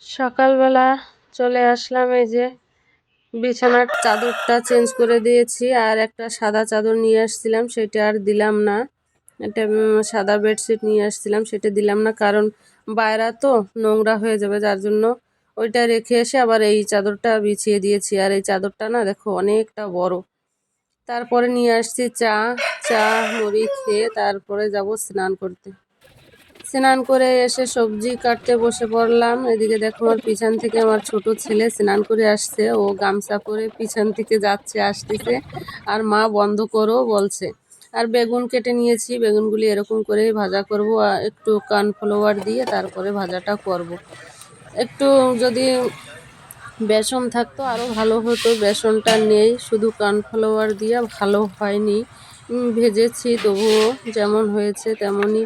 সকালবেলা চলে আসলাম, এই যে বিছানার চাদরটা চেঞ্জ করে দিয়েছি আর একটা সাদা চাদর নিয়ে আসছিলাম, সেটা আর দিলাম না। একটা সাদা বেডশিট নিয়ে আসছিলাম, সেটা দিলাম না, কারণ বাইরা তো নোংরা হয়ে যাবে, যার জন্য ওইটা রেখে এসে আবার এই চাদরটা বিছিয়ে দিয়েছি। আর এই চাদরটা না দেখো অনেকটা বড়। তারপরে নিয়ে আসছি চা মুড়ি খেয়ে তারপরে যাব স্নান করতে। স্নান করে এসে সবজি কাটতে বসে পড়লাম। এদিকে দেখো আমার পিছন থেকে আমার ছোট ছেলে স্নান করে আসছে, ও গামছা পরে পিছন থেকে যাচ্ছে আসতেছে, আর মা বন্ধ করো বলছে। আর বেগুন কেটে নিয়েছি, বেগুনগুলি এরকম করে ভাজা করব, আর একটু কর্নফ্লাওয়ার দিয়ে তারপরে ভাজাটা করব। একটু যদি বেসন থাকতো আরও ভালো হতো, বেসনটা নেই, শুধু কর্নফ্লাওয়ার দিয়ে ভালো হয়নি। ভেজেছি, তবুও যেমন হয়েছে তেমনই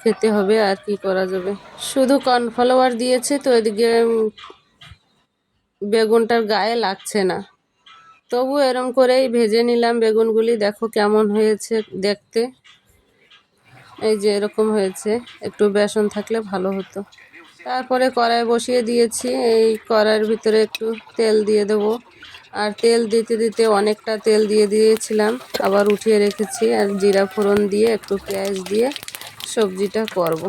খেতে হবে, আর কি করা যাবে। শুধু কর্নফ্লাওয়ার দিয়েছে তো এদিকে বেগুনটার গায়ে লাগছে না, তবু এরম করেই ভেজে নিলাম বেগুনগুলি। দেখো কেমন হয়েছে দেখতে, এই যে এরকম হয়েছে। একটু বেসন থাকলে ভালো হতো। তারপরে কড়াই বসিয়ে দিয়েছি, এই কড়াইয়ের ভিতরে একটু তেল দিয়ে দেবো। আর তেল দিতে দিতে অনেকটা তেল দিয়ে দিয়েছিলাম, আবার উঠিয়ে রেখেছি। আর জিরা ফোড়ন দিয়ে একটু পেঁয়াজ দিয়ে সবজিটা করব।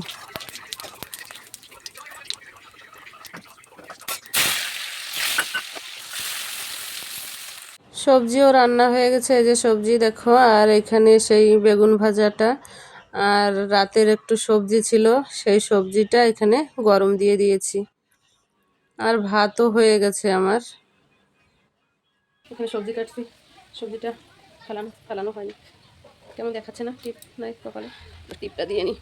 সবজিও রান্না হয়ে গেছে, এই যে সবজি দেখো, আর এখানে সেই বেগুন ভাজাটা, আর রাতের একটু সবজি ছিল, সেই সবজিটা এখানে গরম দিয়ে দিয়েছি। আর ভাতও হয়ে গেছে আমার। এখানে সবজি কাটছি, সবজিটা ফালানো হয়নি, কেমন দেখাচ্ছে না, টিপ নাই কপালে, টিপটা দিয়ে নি।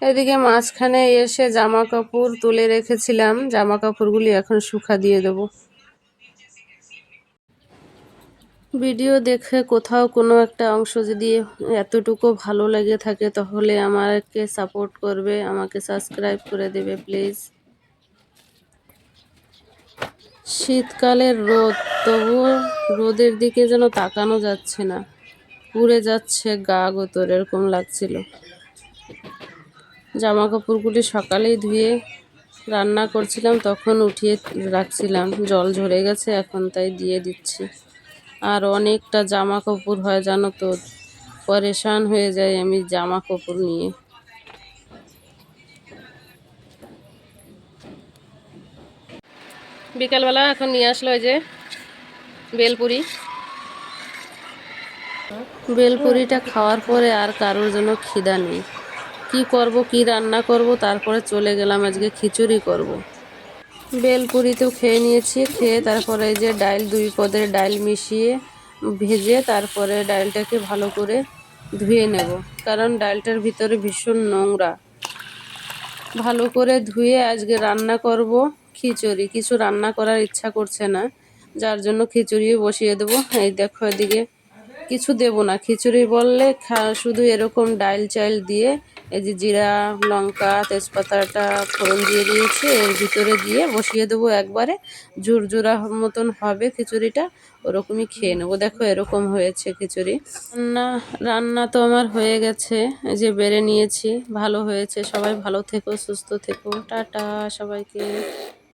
এদিকে মাঝখানে এসে জামা কাপড় তুলে রেখেছিলাম, জামা কাপড়গুলি এখন শুকা দিয়ে দেবো। ভিডিও দেখে কোথাও কোনো একটা অংশ যদি এতটুকু ভালো লেগে থাকে তাহলে আমাকে সাপোর্ট করবে, আমাকে সাবস্ক্রাইব করে দেবে প্লিজ। শীতকালের রোদ, তবুও রোদের দিকে যেন তাকানো যাচ্ছে না, পুড়ে যাচ্ছে গা গোতর, এরকম লাগছিল। জামা কাপড়গুলি সকালেই ধুয়ে রান্না করছিলাম, তখন উঠিয়ে রাখছিলাম, জল ঝরে গেছে এখন, তাই দিয়ে দিচ্ছি। আর অনেকটা জামা কাপড় হয় জানো তো, পরেশান হয়ে যায় আমি জামা কাপড় নিয়ে। বিকালবেলা এখন নিয়ে আসলো এই যে বেলপুরি। বেলপুরিটা খাওয়ার পরে আর কারোর জন্য খিদা নেই। কি করব, কি রান্না করব, তারপরে চলে গেলাম আজকে খিচুড়ি করব। বেলপুরি তো খেয়ে নিয়েছি, খেয়ে তারপরে এই যে ডাল, 2 পদের ডাল মিশিয়ে ভেজে তারপরে ডালটাকে ভালো করে ধুয়ে নেব, কারণ ডালটার ভিতরে ভীষণ নোংরা। ভালো করে ধুয়ে আজকে রান্না করব খিচুড়ি। কিছু রান্না করার ইচ্ছা করছে না, যার জন্য খিচুড়িও বসিয়ে দেবো। এই দেখো এদিকে কিছু দেব না, খিচুড়ি বললে শুধু এরকম ডাল চাল দিয়ে এই যে জিরা লঙ্কা তেজপাতাটা ফোড়ন দিয়ে দিয়েছি, এর ভিতরে দিয়ে বসিয়ে দেবো একবারে। ঝুরঝুরা মতন হবে খিচুড়িটা, ওরকমই খেয়ে নেবো। দেখো এরকম হয়েছে খিচুড়ি। রান্না তো আমার হয়ে গেছে, এই যে বেড়ে নিয়েছি, ভালো হয়েছে। সবাই ভালো থেকো, সুস্থ থেকো, টাটা সবাইকে।